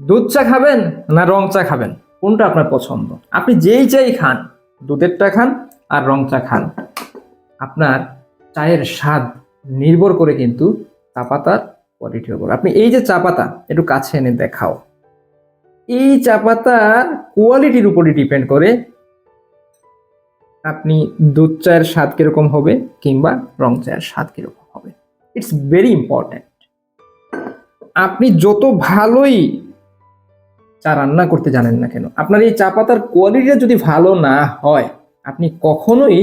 দুধ চা খাবেন না রং চা খাবেন, কোনটা আপনার পছন্দ? আপনি যেই চাই খান, দুধেরটা খান আর রং চা খান, আপনার চায়ের স্বাদ নির্ভর করে কিন্তু চা পাতার কোয়ালিটির উপর। আপনি এই যে চা পাতা একটু কাছে এনে দেখাও, এই চা পাতার কোয়ালিটির উপরই ডিপেন্ড করে আপনি দুধ চায়ের স্বাদ কিরকম হবে কিংবা রং চায়ের স্বাদ কিরকম হবে। It's very important. আপনি যত ভালোই চা রান্না করতে জানেন না কেন, আপনার এই চা পাতার কোয়ালিটিটা যদি ভালো না হয়, আপনি কখনোই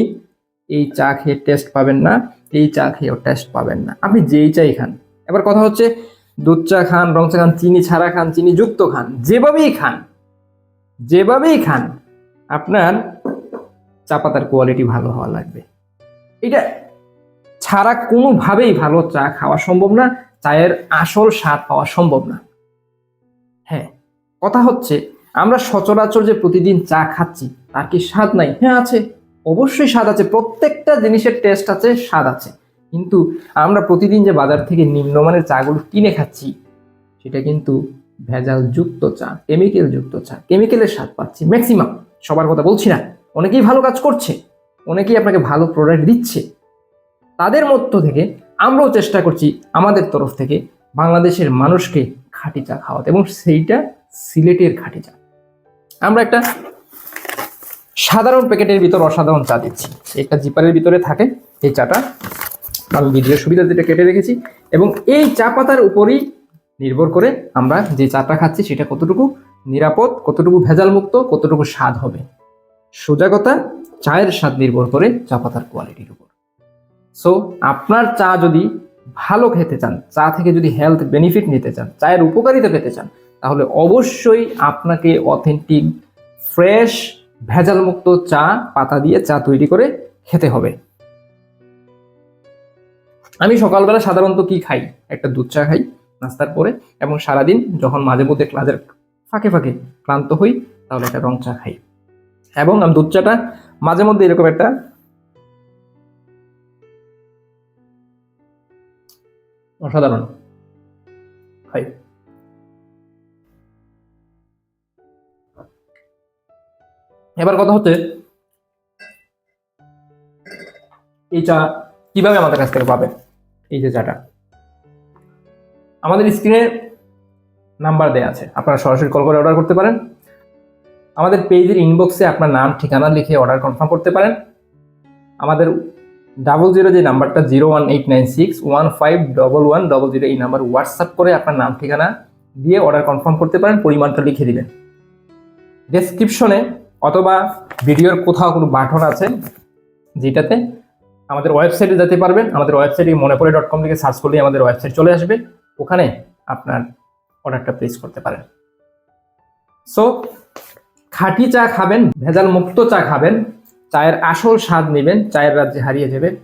এই চা খেয়ে টেস্ট পাবেন না, এই চা খেয়েও টেস্ট পাবেন না, আপনি যেই চাই খান। এবার কথা হচ্ছে, দুধ চা খান, রং চা খান, চিনি ছাড়া খান, চিনি যুক্ত খান, যেভাবেই খান, যেভাবেই খান, আপনার চা পাতার কোয়ালিটি ভালো হওয়া লাগবে। এটা ছাড়া কোনোভাবেই ভালো চা খাওয়া সম্ভব না, চায়ের আসল স্বাদ পাওয়া সম্ভব না। হ্যাঁ, কথা হচ্ছে, আমরা সচরাচর যে প্রতিদিন চা খাচ্ছি তার কি স্বাদ নাই? হ্যাঁ আছে, অবশ্যই স্বাদ আছে, প্রত্যেকটা জিনিসের টেস্ট আছে, স্বাদ আছে। কিন্তু আমরা প্রতিদিন যে বাজার থেকে নিম্নমানের চাগুলো কিনে খাচ্ছি, সেটা কিন্তু ভেজাল যুক্ত চা, কেমিক্যাল যুক্ত চা, কেমিক্যালের স্বাদ পাচ্ছি ম্যাক্সিমাম। সবার কথা বলছি না, অনেকেই ভালো কাজ করছে, অনেকেই আপনাকে ভালো প্রোডাক্ট দিচ্ছে, তাদের মধ্য থেকে আমরাও চেষ্টা করছি আমাদের তরফ থেকে বাংলাদেশের মানুষকে খাঁটি চা খাওয়াতে, এবং সেইটা সিলেটের খাঁটি চা। আমরা একটা সাধারণ প্যাকেটের ভিতর অসাধারণ চা দিচ্ছি, একটা জিপারের ভিতরে থাকে এই চাটা, আমি ভিডিওর সুবিধাতে এটা কেটে রেখেছি, এবং এই চা পাতার উপরই নির্ভর করে আমরা যে চাটা খাচ্ছি সেটা কতটুকু নিরাপদ, কতটুকু ভেজাল মুক্ত, কতটুকু স্বাদ হবে। সোজা কথা, চায়ের স্বাদ নির্ভর করে চা পাতার কোয়ালিটির উপর। সো আপনার চা যদি ভালো খেতে চান, চা থেকে যদি হেলথ বেনিফিট নিতে চান, চায়ের উপকারিতা পেতে চান, তাহলে অবশ্যই আপনাকে অথেন্টিক ফ্রেশ ভেজাল মুক্ত চা পাতা দিয়ে চা তৈরি করে খেতে হবে। আমি সকালবেলা সাধারণত কি খাই? একটা দুধ চা খাই নাস্তার পরে, এবং সারাদিন যখন মাঝে মধ্যে ক্লাসের ফাঁকে ফাঁকে ক্লান্ত হই, তাহলে একটা রং চা খাই। এবং আমি দুধ চাটা মাঝে মধ্যে এরকম একটা অসাধারণ খাই। এবার কথা হচ্ছে, এই চা কিভাবে আমাদের কাছ থেকে পাবে? এই যে চাটা, আমাদের স্ক্রিনে নাম্বার দেওয়া আছে, আপনারা সরাসরি কল করে অর্ডার করতে পারেন। আমাদের পেজের ইনবক্সে আপনার নাম ঠিকানা লিখে অর্ডার কনফার্ম করতে পারেন। আমাদের 00 যে নাম্বারটা 01896151100, এই নাম্বার হোয়াটসঅ্যাপ করে আপনার নাম ঠিকানা দিয়ে অর্ডার কনফার্ম করতে পারেন, পরিমাণটা লিখে দিবেন। ডেসক্রিপশনে অথবা ভিডিওর কোথাও কোনো বাটন আছে যেটাতে আমাদের ওয়েবসাইটে যেতে পারবেন। আমাদের ওয়েবসাইটে মনেপড়ে.com লিখে সার্চ করলে আমাদের ওয়েবসাইট চলে আসবে, ওখানে আপনার অর্ডারটা প্লেস করতে পারেন। সো খাঁটি চা খাবেন, ভেজাল মুক্ত চা খাবেন, চায়ের আসল স্বাদ নেবেন, চায়ের রাজ্যে হারিয়ে যাবেন।